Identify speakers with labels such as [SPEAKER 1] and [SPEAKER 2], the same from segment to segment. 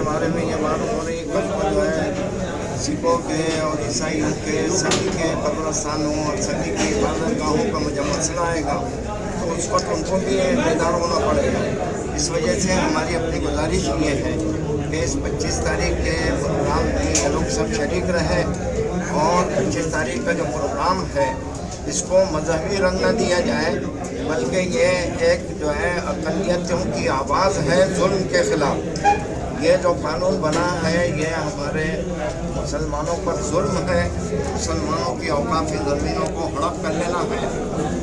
[SPEAKER 1] بارے میں یہ معلوم ہو رہی ہے کل کو جو ہے سکھوں کے اور عیسائیوں کے سبھی کے قبرستانوں اور سبھی کی عبادت گاہوں کا جب مسئلہ آئے گا تو اس وقت ان کو بھی بیدار ہونا پڑے گا۔ اس وجہ سے ہماری اپنی گزارش یہ ہے کہ اس 25 تاریخ کے پروگرام میں یہ لوگ سب شریک رہے اور 25 تاریخ کا جو پروگرام ہے اس کو مذہبی رنگ نہ دیا جائے، بلکہ یہ ایک جو ہے اقلیتوں کی آواز ہے ظلم کے خلاف۔ یہ جو قانون بنا ہے یہ ہمارے مسلمانوں پر ظلم ہے، مسلمانوں کی اوقافی زمینوں کو ہڑپ کر لینا ہے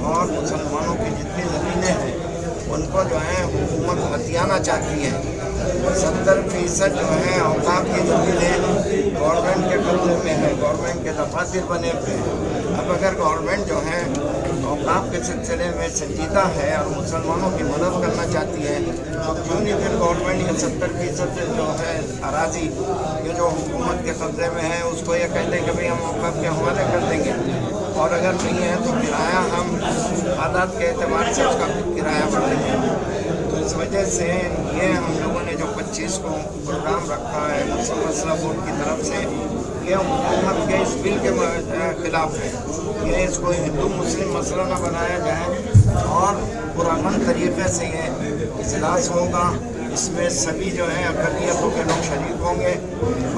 [SPEAKER 1] اور مسلمانوں کی جتنی زمینیں ہیں ان کو جو ہے حکومت ہتھیانا چاہتی ہے۔ 70% جو ہے اوقاف کی زمینیں گورنمنٹ کے قبضے میں ہے، گورنمنٹ کے دفاتر بنے ہوئے ہیں۔ اب اگر گورنمنٹ جو ہے اوقاف کے سلسلے میں سنجیدہ ہے اور مسلمانوں کی مدد کرنا چاہتی ہے تو کیوں نہیں پھر گورنمنٹ یہ 70% جو ہے اراضی یہ جو حکومت کے قبضے میں ہے اس کو یہ کہتے ہیں کہ بھئی ہم اوقاف کے حوالے کر دیں گے، اور اگر نہیں ہے تو کرایہ ہم عادات کے اعتبار سے اس کا کرایہ بڑھیں گے۔ تو اس وجہ سے یہ ہم لوگوں نے جو 25 کو پروگرام رکھا ہے مسلم مسئلہ بورڈ کی طرف سے، یہ حکومت کے اس بل کے خلاف ہے۔ یہ اس کو ہندو مسلم مسئلہ نہ بنایا جائے اور پرامن طریقے سے یہ اجلاس ہوگا، اس میں سبھی جو ہے اقلیتوں کے لوگ شریک ہوں گے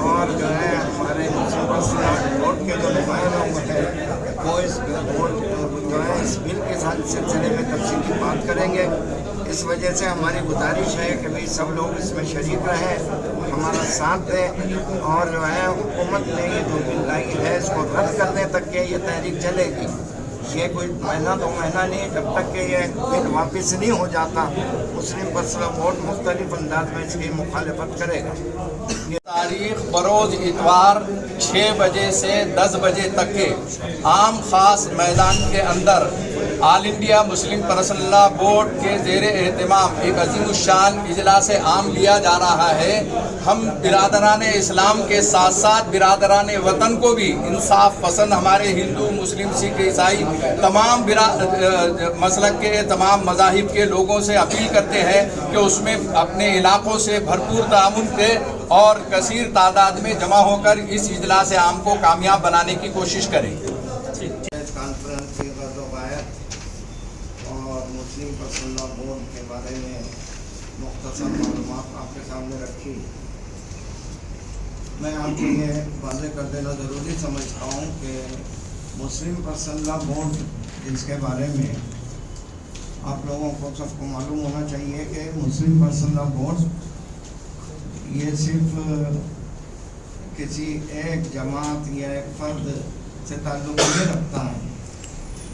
[SPEAKER 1] اور جو ہے ہمارے مسلم مسئلہ بورڈ کے جو نمائندے ہیں وہ اس بورڈ جو ہے اس بل کے سلسلے میں تفصیلی بات کریں گے۔ اس وجہ سے ہماری گزارش ہے کہ بھئی سب لوگ اس میں شریک رہیں، ہمارا ساتھ دیں اور جو ہے حکومت نے یہ جو بل لائی ہے اس کو رد کرنے تک کہ یہ تحریک چلے گی۔ یہ کوئی مہینہ 2 مہینہ نہیں، جب تک کہ یہ بل واپس نہیں ہو جاتا مسلم مسئلہ بورڈ مختلف انداز میں اس کی مخالفت کرے گا۔
[SPEAKER 2] تاریخ بروز اتوار 6 بجے سے 10 بجے تک کے عام خاص میدان کے اندر آل انڈیا مسلم پرسنل لا بورڈ کے زیر اہتمام ایک عظیم الشان اجلاس عام لیا جا رہا ہے۔ ہم برادران اسلام کے ساتھ ساتھ برادران وطن کو بھی انصاف پسند ہمارے ہندو مسلم سکھ عیسائی تمام مسلک کے تمام مذاہب کے لوگوں سے اپیل کرتے ہیں کہ اس میں اپنے علاقوں سے بھرپور تعاون کرے اور کثیر تعداد میں جمع ہو کر اس اجلاس عام کو کامیاب بنانے کی کوشش کریں۔
[SPEAKER 1] کانفرنس کی غرض و غایت اور مسلم پرسنل لا بورڈ کے بارے میں مختصر معلومات آپ کے سامنے رکھی۔ میں آپ کو یہ واضح کر دینا ضروری سمجھتا ہوں کہ مسلم پرسنل لا بورڈ جس کے بارے میں آپ لوگوں کو سب کو معلوم ہونا چاہیے کہ مسلم پرسنل لا بورڈ یہ صرف کسی ایک جماعت یا ایک فرد سے تعلق نہیں رکھتا ہے،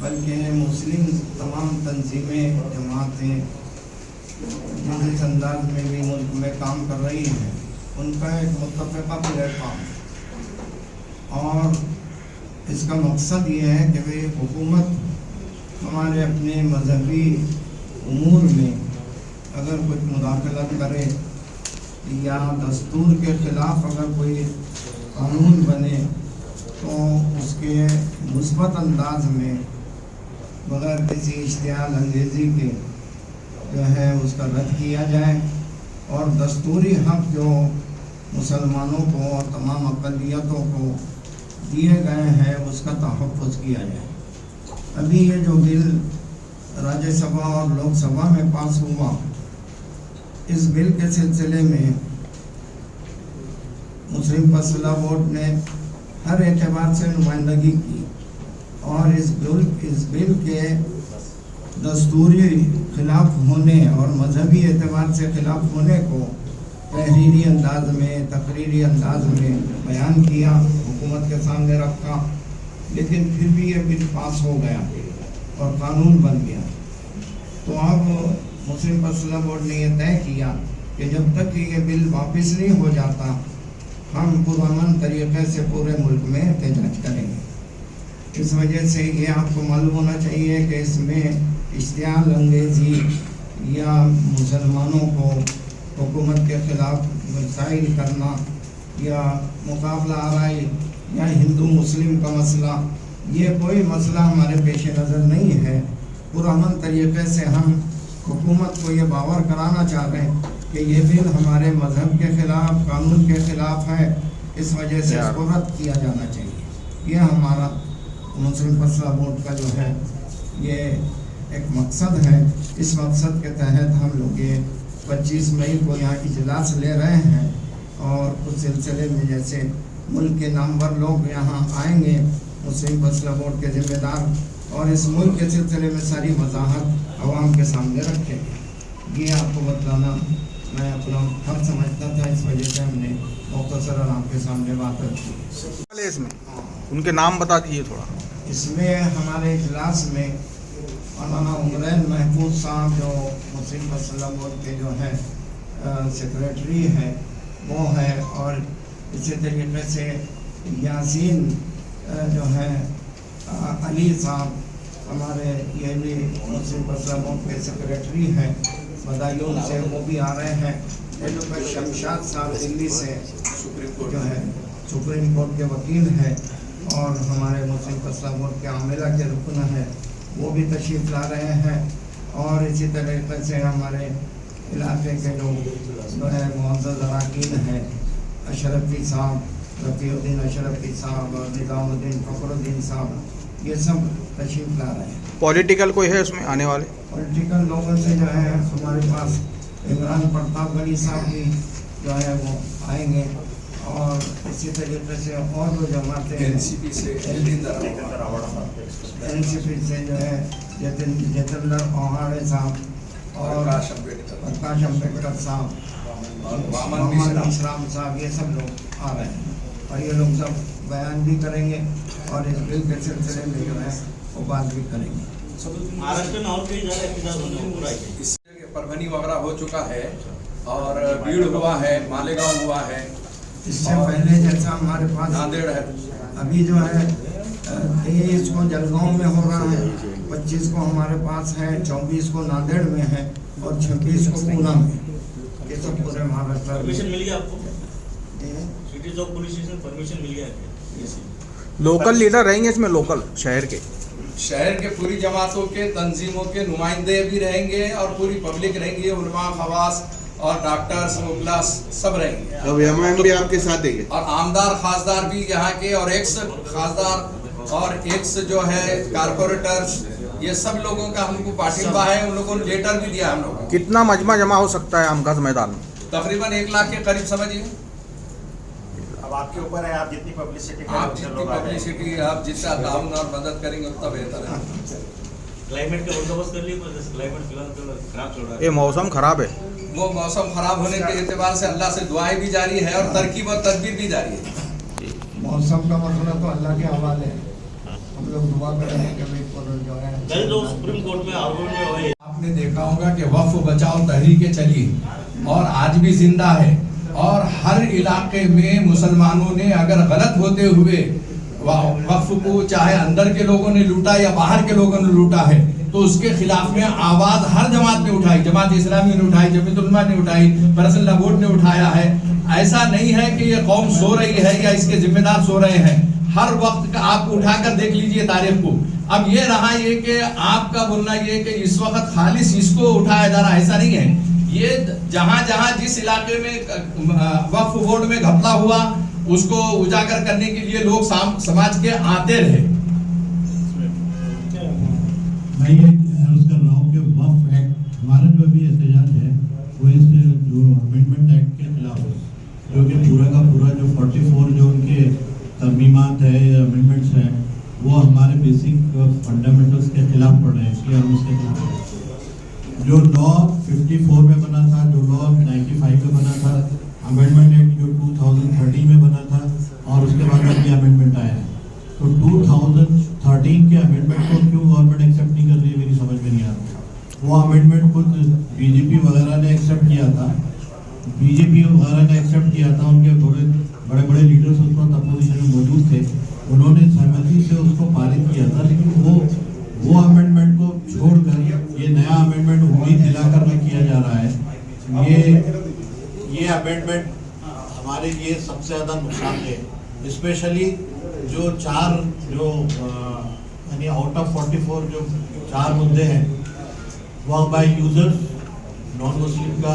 [SPEAKER 1] بلکہ مسلم تمام تنظیمیں جماعتیں جس انداز میں بھی ملک میں کام کر رہی ہیں ان کا ایک متفقہ پلیٹ فارم، اور اس کا مقصد یہ ہے کہ وہ حکومت ہمارے اپنے مذہبی امور میں اگر کچھ مداخلت کرے یا دستور کے خلاف اگر کوئی قانون بنے تو اس کے مثبت انداز میں بغیر کسی اشتعال انگیزی کے جو ہے اس کا رد کیا جائے اور دستوری حق جو مسلمانوں کو اور تمام اقلیتوں کو دیے گئے ہیں اس کا تحفظ کیا جائے۔ ابھی یہ جو بل راجیہ سبھا اور لوک سبھا میں پاس ہوا، اس بل کے سلسلے میں مسلم پرسنل لا بورڈ نے ہر اعتبار سے نمائندگی کی اور اس بل کے دستوری خلاف ہونے اور مذہبی اعتبار سے خلاف ہونے کو تحریری انداز میں تقریری انداز میں بیان کیا، حکومت کے سامنے رکھا، لیکن پھر بھی یہ بل پاس ہو گیا اور قانون بن گیا۔ تو اب مسلم پرسنل لا بورڈ نے یہ طے کیا کہ جب تک کہ یہ بل واپس نہیں ہو جاتا ہم پرامن طریقے سے پورے ملک میں احتجاج کریں گے۔ اس وجہ سے یہ آپ کو معلوم ہونا چاہیے کہ اس میں اشتعال انگیزی یا مسلمانوں کو حکومت کے خلاف مسائل کرنا یا مقابلہ آرائی یا ہندو مسلم کا مسئلہ، یہ کوئی مسئلہ ہمارے پیش نظر نہیں ہے۔ پرامن طریقے سے ہم حکومت کو یہ باور کرانا چاہ رہے ہیں کہ یہ بل ہمارے مذہب کے خلاف، قانون کے خلاف ہے، اس وجہ سے اس کو رد کیا جانا چاہیے۔ یہ ہمارا مسلم فیصلہ بورڈ کا جو ہے یہ ایک مقصد ہے۔ اس مقصد کے تحت ہم لوگ یہ 25 مئی کو یہاں اجلاس لے رہے ہیں، اور اس سلسلے میں جیسے ملک کے نامور لوگ یہاں آئیں گے، مسلم فیصلہ بورڈ کے ذمہ دار، اور اس ملک کے سلسلے میں ساری وضاحت عوام کے سامنے رکھیں گے۔ یہ آپ کو بتلانا میں اپنا حق سمجھتا تھا، اس وجہ سے ہم نے مختصراً آپ کے سامنے بات رکھی۔
[SPEAKER 3] اس میں ان کے نام بتا دیجیے تھوڑا۔
[SPEAKER 1] اس میں ہمارے اجلاس میں مولانا عمرین محفوظ صاحب جو مسلم فیصلہ بورڈ کے جو ہے سیکریٹری ہے وہ ہے، اور اسی طریقے سے یاسین جو ہے علی صاحب ہمارے یہ بھی مسلم فیصلہ بورڈ کے سیکریٹری ہے بدایون سے، وہ بھی آ رہے ہیں۔ ایڈوکیٹ شمشاد صاحب دلی سے جو ہے سپریم کورٹ کے وکیل ہے، اور ہمارے مسلم فیصلہ بورڈ کے عاملہ کے رکن ہے، وہ بھی تشریف لا رہے ہیں۔ اور اسی طریقے سے ہمارے علاقے کے لوگ جو ہے معزز اراکین ہیں، اشرفی صاحب، رفیع الدین اشرفی صاحب اور نظام الدین فخر الدین صاحب، یہ سب تشریف لا رہے ہیں۔
[SPEAKER 3] پولیٹیکل کوئی ہے اس میں آنے والے؟
[SPEAKER 1] پولیٹیکل لوگوں سے جو ہے ہمارے پاس عمران پرتاپ غنی صاحب بھی جو ہے وہ آئیں گے، اور اسی طریقے سے اور جو جماعتیں
[SPEAKER 2] این سی پی سے
[SPEAKER 1] جو ہے جتندر اوہاڑے صاحب اور پرکاش امبیڈکر صاحب، محمد اسلام صاحب، یہ سب لوگ آ رہے ہیں، اور یہ لوگ سب بیان بھی کریں گے، اور اس بل کے سلسلے میں جو ہے وہ بات بھی کریں گے۔
[SPEAKER 2] اس جگہ پربھنی وغیرہ ہو چکا ہے، اور بیڑ ہوا ہے، مالیگاؤں ہوا ہے،
[SPEAKER 1] اس سے پہلے جیسا ہمارے پاس
[SPEAKER 2] ناندیڑ ہے،
[SPEAKER 1] ابھی جو ہے 23 کو جلگاؤں میں ہو رہا ہے، 25 کو ہمارے پاس ہے، 24 کو ناندیڑ میں ہے، اور 26 کو پونا میں۔ یہ سب پورے مہاراشٹر
[SPEAKER 4] پرمیشن مل گیا آپ کو؟ سٹی چوک پولیس اسٹیشن پرمیشن مل گیا ہے؟
[SPEAKER 3] لوکل لیڈر رہیں گے اس میں؟ لوکل شہر کے
[SPEAKER 2] پوری جماعتوں کے تنظیموں کے نمائندے بھی رہیں گے، اور پوری پبلک رہیں گے، علماء، خواص اور ڈاکٹرز، مبلس سب رہیں گے،
[SPEAKER 5] اب ایم بھی آپ کے ساتھ دیں گے،
[SPEAKER 2] اور آمدار خاصدار بھی یہاں کے، اور ایکس خاصدار اور ایکس جو ہے کارپوریٹرز، یہ سب لوگوں کا ہم کو پارٹنر ہے، ان لوگوں نے لیٹر بھی دیا ہم لوگوں کو۔
[SPEAKER 3] کتنا مجمع جمع ہو سکتا ہے آم خاص میدان میں؟
[SPEAKER 2] تقریباً 1 لاکھ کے قریب سمجھیے۔
[SPEAKER 4] اب آپ کے اوپر ہے، آپ جتنی پبلسٹی
[SPEAKER 2] آپ جتنی پبلسٹی، آپ جتنا تعاون اور مدد کریں گے اتنا بہتر ہے۔
[SPEAKER 4] کلائمیٹ کا بندوبست کر لیے، کلائمیٹ فی الحال خراب چل رہا ہے،
[SPEAKER 3] یہ موسم خراب ہے،
[SPEAKER 2] وہ موسم خراب ہونے کے اعتبار سے اللہ سے دعائیں بھی جاری ہے، اور ترکیب اور تدبیر بھی جاری ہے۔
[SPEAKER 1] موسم کا مسئلہ تو اللہ کے حوالے ہے، ہم لوگ دعا کریں گے کہ جو ہے
[SPEAKER 4] کل جو سپریم کورٹ میں آرگومنٹ میں ہوئے،
[SPEAKER 2] آپ نے دیکھا ہوگا کہ وقف بچاؤ تحریکیں چلی، اور آج بھی زندہ ہے، اور ہر علاقے میں مسلمانوں نے اگر غلط ہوتے ہوئے وقف کو چاہے اندر کے لوگوں نے لوٹا یا باہر کے لوگوں نے لوٹا ہے، تو اس کے خلاف میں آواز ہر جماعت نے اٹھائی، جماعت اسلامی نے اٹھائی، جمعیت علماء نے اٹھائی، فیصلہ بورڈ نے اٹھایا ہے۔ ایسا نہیں ہے کہ یہ قوم سو رہی ہے یا اس کے ذمہ دار سو رہے ہیں، ہر وقت کا آپ اٹھا کر دیکھ لیجئے تاریخ کو۔ اب یہ رہا یہ کہ آپ کا بولنا یہ کہ اس وقت خالص اس کو اٹھایا جا رہا، ایسا نہیں ہے۔ یہ جہاں جہاں جس علاقے میں وقف بورڈ میں گھپلا ہوا، اس کو اجاگر کرنے کے لیے لوگ سماج کے آتے رہے۔
[SPEAKER 6] میں یہ عرض کر رہا ہوں کہ وقف ایکٹ ہمارا جو ابھی احتجاج ہے وہ اس جو امینڈمنٹ ایکٹ کے خلاف ہے، جو کہ پورا کا پورا جو 44 جو ان کے ترمیمات ہے یا امینڈمنٹس ہیں وہ ہمارے بیسک فنڈامنٹلس کے خلاف پڑ رہے ہیں، اس لیے ہم اس کے خلاف ہیں۔ جو لا 54 میں بنا تھا، جو لا 95 میں بنا تھا، امینڈمنٹ ایکٹ جو 2013 میں بنا تھا، اور اس کے بعد اب یہ امینڈمنٹ آیا ہے، تو 2013 کے امینڈمنٹ کو کیوں گورنمنٹ ایکسیپٹ نہیں کر رہی ہے، میری سمجھ میں نہیں آ رہا۔ وہ امینڈمنٹ خود بی جے پی وغیرہ نے ایکسیپٹ کیا تھا، بی جے پی وغیرہ نے ایکسیپٹ کیا تھا، ان کے بڑے بڑے لیڈرز اس وقت اپوزیشن میں موجود تھے، انہوں نے سہمتی سے اس کو پارت کیا تھا، لیکن وہ امینڈمنٹ کو چھوڑ کر یہ نیا امینڈمنٹ امید دلا کر میں کیا جا رہا ہے۔ یہ امینڈمنٹ ہمارے لیے سب سے زیادہ نقصان دہ ہے، اسپیشلی جو یعنی آؤٹ آف 44 جو 4 مدعے ہیں، وہ بائی یوزرز نان مسلم کا